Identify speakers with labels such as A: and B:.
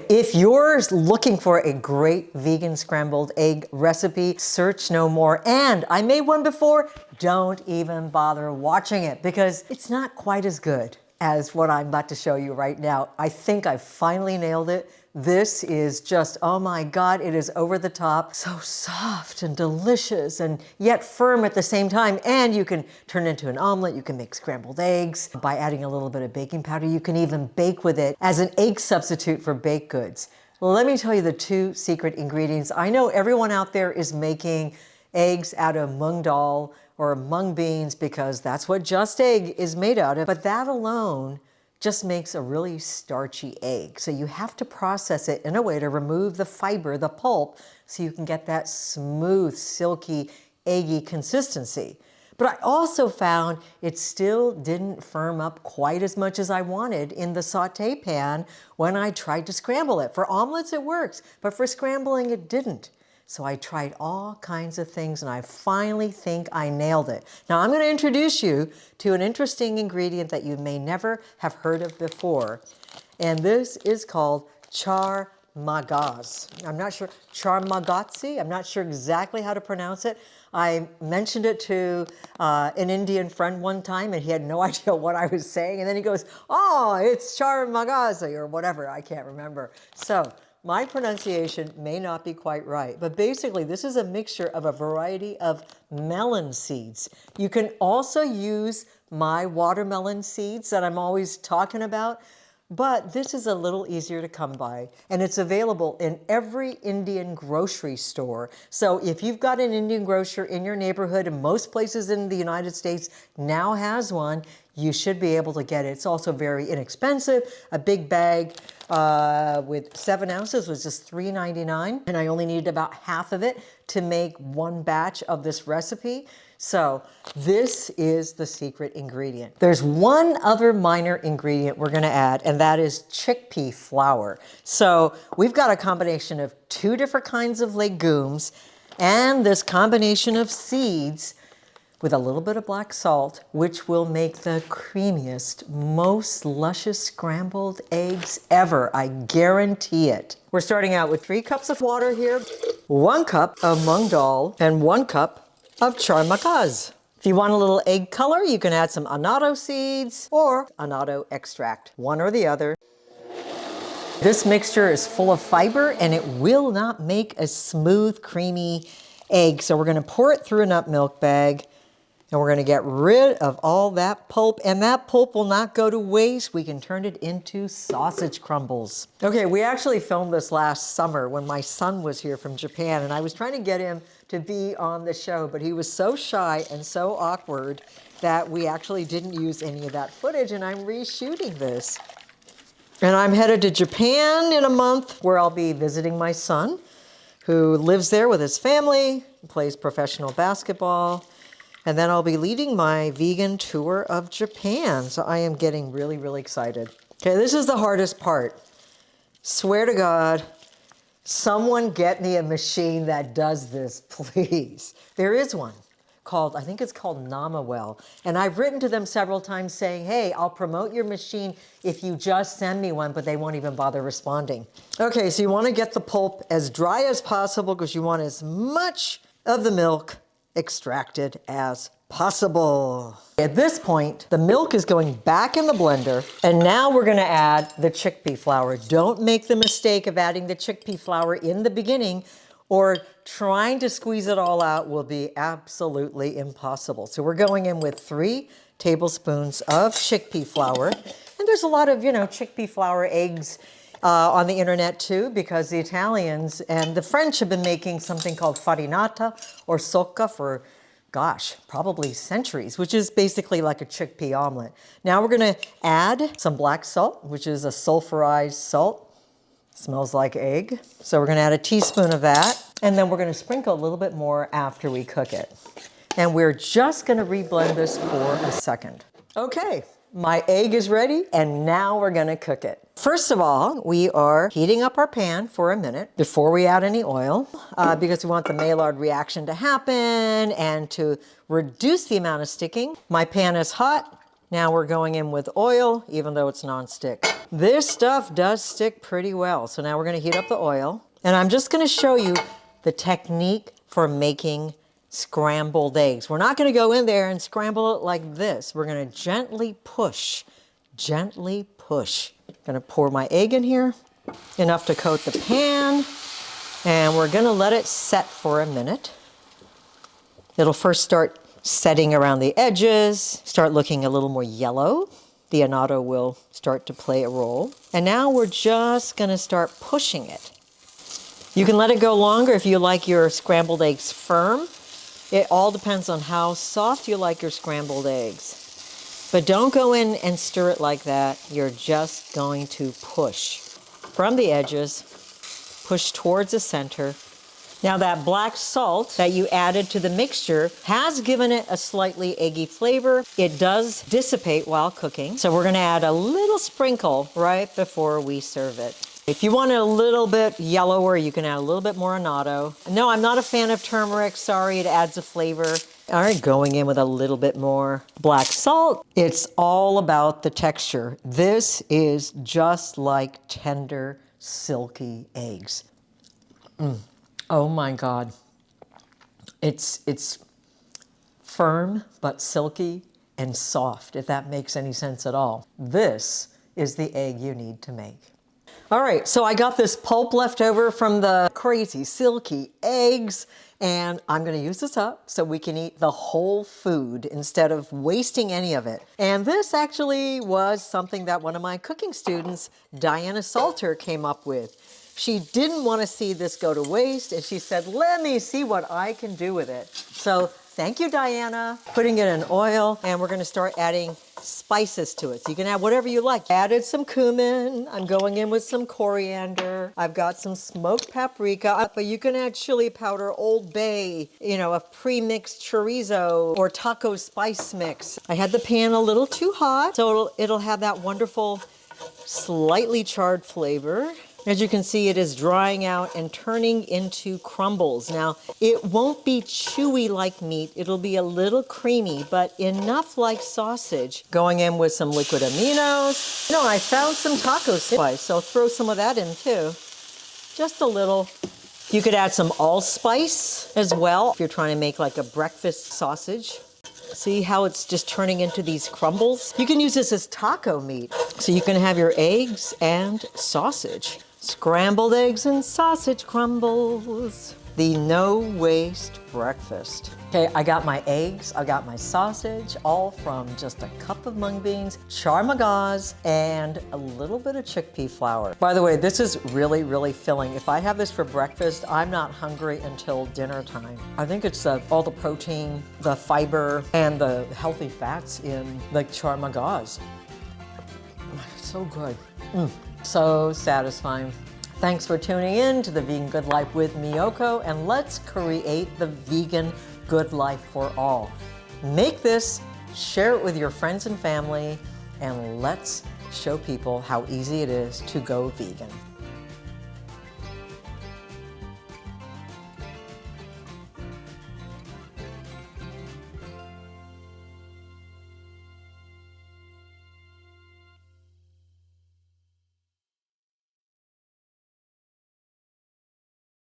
A: if you're looking for a great vegan scrambled egg recipe, search no more. And I made one before, don't even bother watching it because it's not quite as good as what I'm about to show you right now. I think I finally nailed it. This is just, oh my God, it is over the top. So soft and delicious and yet firm at the same time. And you can turn it into an omelet. You can make scrambled eggs by adding a little bit of baking powder. You can even bake with it as an egg substitute for baked goods. Let me tell you the 2 secret ingredients. I know everyone out there is making eggs out of mung dal or mung beans because that's what Just Egg is made out of. But that alone just makes a really starchy egg. So you have to process it in a way to remove the fiber, the pulp, so you can get that smooth, silky, eggy consistency. But I also found it still didn't firm up quite as much as I wanted in the saute pan when I tried to scramble it. For omelets it works, but for scrambling it didn't. So I tried all kinds of things and I finally think I nailed it. Now I'm going to introduce you to an interesting ingredient that you may never have heard of before. And this is called char magaz. I'm not sure, char magazzi, I'm not sure exactly how to pronounce it. I mentioned it to an Indian friend one time and he had no idea what I was saying. And then he goes, oh, it's char magazzi or whatever, I can't remember. So my pronunciation may not be quite right, but basically this is a mixture of a variety of melon seeds. You can also use my watermelon seeds that I'm always talking about, but this is a little easier to come by and it's available in every Indian grocery store. So if you've got an Indian grocer in your neighborhood, and most places in the United States now has one, you should be able to get it. It's also very inexpensive. A big bag with 7 ounces was just $3.99, and I only needed about half of it to make 1 batch of this recipe. So this is the secret ingredient. There's one other minor ingredient we're gonna add, and that is chickpea flour. So we've got a combination of 2 different kinds of legumes and this combination of seeds with a little bit of black salt, which will make the creamiest, most luscious scrambled eggs ever. I guarantee it. We're starting out with 3 cups of water here, 1 cup of mung dal, and 1 cup of char magaz. If you want a little egg color, you can add some annatto seeds or annatto extract, one or the other. This mixture is full of fiber and it will not make a smooth, creamy egg. So we're gonna pour it through a nutmilk bag. And we're going to get rid of all that pulp, and that pulp will not go to waste. We can turn it into sausage crumbles. Okay, we actually filmed this last summer when my son was here from Japan, and I was trying to get him to be on the show, but he was so shy and so awkward that we actually didn't use any of that footage, and I'm reshooting this. And I'm headed to Japan in a month where I'll be visiting my son, who lives there with his family, plays professional basketball. And then I'll be leading my vegan tour of Japan. So I am getting really, really excited. Okay, this is the hardest part. Swear to God, someone get me a machine that does this, please. There is one called, I think it's called Namawell. And I've written to them several times saying, hey, I'll promote your machine if you just send me one, but they won't even bother responding. Okay, so you want to get the pulp as dry as possible because you want as much of the milk extracted as possible. At this point, the milk is going back in the blender, and now we're going to add the chickpea flour. Don't make the mistake of adding the chickpea flour in the beginning, or trying to squeeze it all out will be absolutely impossible. So we're going in with 3 tablespoons of chickpea flour, and there's a lot of, chickpea flour eggs on the internet too, because the Italians and the French have been making something called farinata or socca for, gosh, probably centuries, which is basically like a chickpea omelet. Now we're gonna add some black salt, which is a sulfurized salt. Smells like egg. So we're gonna add a teaspoon of that, and then we're gonna sprinkle a little bit more after we cook it. And we're just gonna reblend this for a second. Okay, my egg is ready, and now we're gonna cook it. First of all, we are heating up our pan for a minute before we add any oil, because we want the Maillard reaction to happen and to reduce the amount of sticking. My pan is hot, Now we're going in with oil, even though it's nonstick. This stuff does stick pretty well. So now we're gonna heat up the oil. And I'm just gonna show you the technique for making scrambled eggs. We're not gonna go in there and scramble it like this. We're gonna gently push, gently push. Gonna pour my egg in here, enough to coat the pan, and we're gonna let it set for a minute. It'll first start setting around the edges, start looking a little more yellow. The annatto will start to play a role. And now we're just gonna start pushing it. You can let it go longer if you like your scrambled eggs firm. It all depends on how soft you like your scrambled eggs. But don't go in and stir it like that. You're just going to push from the edges, push towards the center. Now that black salt that you added to the mixture has given it a slightly eggy flavor. It does dissipate while cooking. So we're gonna add a little sprinkle right before we serve it. If you want it a little bit yellower, you can add a little bit more annatto. No, I'm not a fan of turmeric, sorry, it adds a flavor. All right, going in with a little bit more black salt. It's all about the texture. This is just like tender, silky eggs. Oh my God. It's firm, but silky and soft, if that makes any sense at all. This is the egg you need to make. All right, so I got this pulp left over from the crazy silky eggs, and I'm gonna use this up so we can eat the whole food instead of wasting any of it. And this actually was something that one of my cooking students, Diana Salter, came up with. She didn't want to see this go to waste, and she said, let me see what I can do with it. So thank you, Diana. Putting it in oil, and we're gonna start adding spices to it. So you can add whatever you like. Added some cumin. I'm going in with some coriander. I've got some smoked paprika, but you can add chili powder, Old Bay, you know, a pre-mixed chorizo or taco spice mix. I had the pan a little too hot, so it'll have that wonderful, slightly charred flavor. As you can see, it is drying out and turning into crumbles. Now, it won't be chewy like meat. It'll be a little creamy, but enough like sausage. Going in with some liquid aminos. No, I found some taco spice, so throw some of that in too. Just a little. You could add some allspice as well if you're trying to make like a breakfast sausage. See how it's just turning into these crumbles? You can use this as taco meat. So you can have your eggs and sausage. Scrambled eggs and sausage crumbles. The no waste breakfast. Okay, I got my eggs, I got my sausage, all from just a cup of mung beans, char magaz, and a little bit of chickpea flour. By the way, this is really, really filling. If I have this for breakfast, I'm not hungry until dinner time. I think it's all the protein, the fiber, and the healthy fats in the char magaz. So good. So satisfying. Thanks for tuning in to the Vegan Good Life with Miyoko, and let's create the vegan good life for all. Make this, share it with your friends and family, and let's show people how easy it is to go vegan.